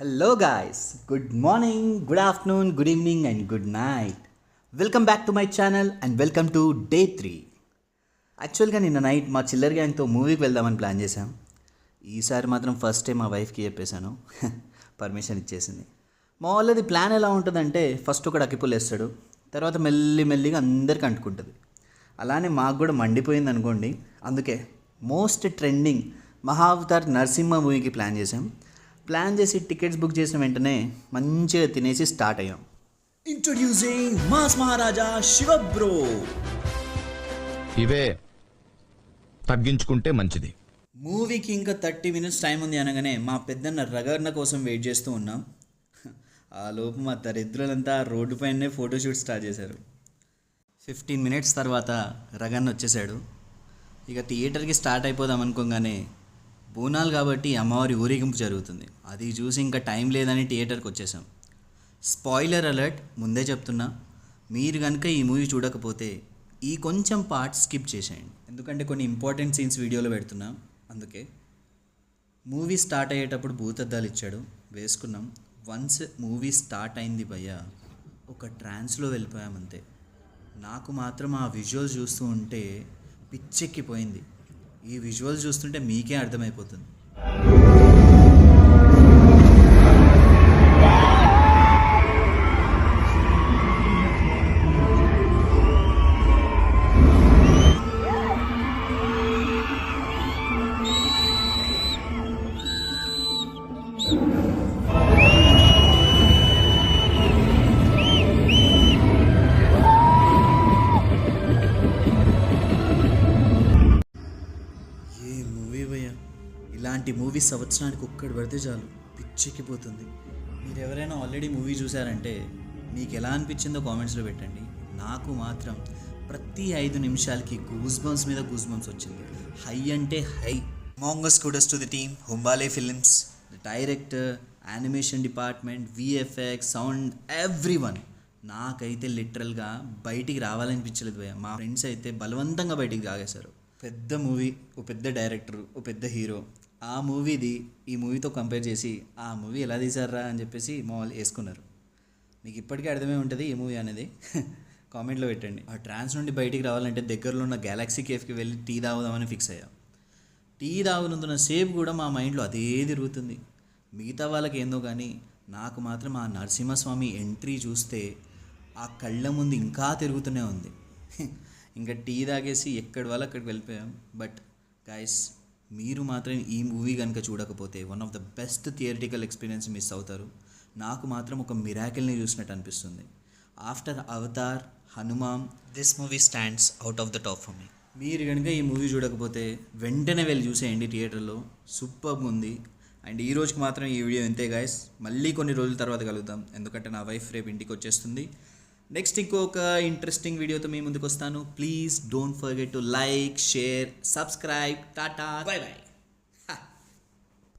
Hello guys, good morning, good afternoon, good evening and good night. Welcome back to my channel and welcome to day 3. యాక్చువల్గా నిన్న night మా చిల్లర్ గ్యాంగ్తో మూవీకి వెళ్దామని plan చేశాం. ఈసారి మాత్రం ఫస్ట్ టైం మా వైఫ్కి చెప్పేశాను. పర్మిషన్ ఇచ్చేసింది. మా వాళ్ళది ప్లాన్ ఎలా ఉంటుందంటే, ఫస్ట్ ఒకడు అక్కిపుల్ వేస్తాడు, తర్వాత మెల్లిగా అందరికి అంటుకుంటుంది. అలానే మాకు కూడా మండిపోయింది అనుకోండి. అందుకే మోస్ట్ ట్రెండింగ్ మహావతార్ నరసింహ మూవీకి ప్లాన్ చేసి టికెట్స్ బుక్ చేసిన వెంటనే మంచిగా తినేసి స్టార్ట్ అయ్యాం. ఇంట్రొడ్యూసింగ్ మాస్ మహారాజా శివ బ్రో. ఇవే తగ్గించుకుంటే మంచిది. మూవీకి ఇంకా 30 minutes టైం ఉంది అనగానే మా పెద్దన్న రగర్న కోసం వెయిట్ చేస్తూ ఉన్నాం. ఆ లోపు మా దరిద్రులంతా రోడ్డు పైనే ఫోటోషూట్ స్టార్ట్ చేశారు. 15 minutes తర్వాత రగన్న వచ్చేసాడు. ఇక థియేటర్కి స్టార్ట్ అయిపోదాం అనుకోగానే బోనాలు కాబట్టి అమ్మవారి ఊరేగింపు జరుగుతుంది. అది చూసి ఇంకా టైం లేదని థియేటర్కి వచ్చేసాం. స్పాయిలర్ అలర్ట్, ముందే చెప్తున్నా, మీరు కనుక ఈ మూవీ చూడకపోతే ఈ కొంచెం పార్ట్ స్కిప్ చేసేయండి, ఎందుకంటే కొన్ని ఇంపార్టెంట్ సీన్స్ వీడియోలో పెడుతున్నా. అందుకే మూవీ స్టార్ట్ అయ్యేటప్పుడు భూతద్దాలు ఇచ్చాడు, వేసుకున్నాం. వన్స్ మూవీ స్టార్ట్ అయింది భయ్య, ఒక ట్రాన్స్లో వెళ్ళిపోయామంతే. నాకు మాత్రం ఆ విజువల్స్ చూస్తూ ఉంటే పిచ్చెక్కిపోయింది. ఈ విజువల్స్ చూస్తుంటే మీకే అర్థమైపోతుంది. ఇలాంటి మూవీ సంవత్సరానికి ఒక్కటి పడితే చాలు, పిచ్చెక్కిపోతుంది. మీరు ఎవరైనా ఆల్రెడీ మూవీ చూసారంటే మీకు ఎలా అనిపించిందో కామెంట్స్లో పెట్టండి. నాకు మాత్రం ప్రతి 5 నిమిషాలకి గూస్ బంప్స్ మీద గూస్ బంప్స్ వచ్చింది. హై అంటే high. Humongous kudos to the team Hombale films, the director, animation department, VFX, sound, everyone. నాకైతే లిటరల్గా బయటికి రావాలనిపించలేదు భయ్య. మా ఫ్రెండ్స్ అయితే బలవంతంగా బయటికి తాగేశారు. పెద్ద మూవీ, ఓ పెద్ద డైరెక్టర్, ఓ పెద్ద హీరో, ఆ మూవీది ఈ మూవీతో కంపేర్ చేసి ఆ మూవీ ఎలా తీశారా అని చెప్పేసి మా వాళ్ళు వేసుకున్నారు. మీకు ఇప్పటికీ అర్థమే ఉంటుంది ఈ మూవీ అనేది. కామెంట్లో పెట్టండి. ఆ ట్రాన్స్ నుండి బయటికి రావాలంటే దగ్గరలో ఉన్న గ్యాలక్సీ కేఫ్కి వెళ్ళి టీ తాగుదామని ఫిక్స్ అయ్యాం. టీ తాగునందున సేపు కూడా మా మైండ్లో అదే తిరుగుతుంది. మిగతా వాళ్ళకి ఏందో కానీ నాకు మాత్రం ఆ నరసింహస్వామి ఎంట్రీ చూస్తే ఆ కళ్ళ ముందు ఇంకా తిరుగుతూనే ఉంది. ఇంకా టీ తాగేసి ఎక్కడి వాళ్ళు అక్కడికి వెళ్ళిపోయాం. బట్ గైస్, మీరు మాత్రం ఈ మూవీ కనుక చూడకపోతే one of the best theatrical experience miss అవుతారు. నాకు మాత్రం ఒక మిరాకిల్ని చూసినట్టు అనిపిస్తుంది. After Avatar, Hanuman, this movie stands out of the top for me. మీరు కనుక ఈ మూవీ చూడకపోతే వెంటనే వెళ్ళి చూసేయండి థియేటర్లో. సూపర్గా ఉంది. అండ్ ఈ రోజుకి మాత్రం ఈ వీడియో ఇంతే గైస్. మళ్ళీ కొన్ని రోజుల తర్వాత కలుద్దాం, ఎందుకంటే నా వైఫ్ రేపు ఇంటికి వచ్చేస్తుంది. నెక్స్ట్ ఇంకొక ఇంట్రెస్టింగ్ వీడియోతో మీ ముందుకు వస్తాను. Please don't forget to like, share, subscribe. Tata, by by.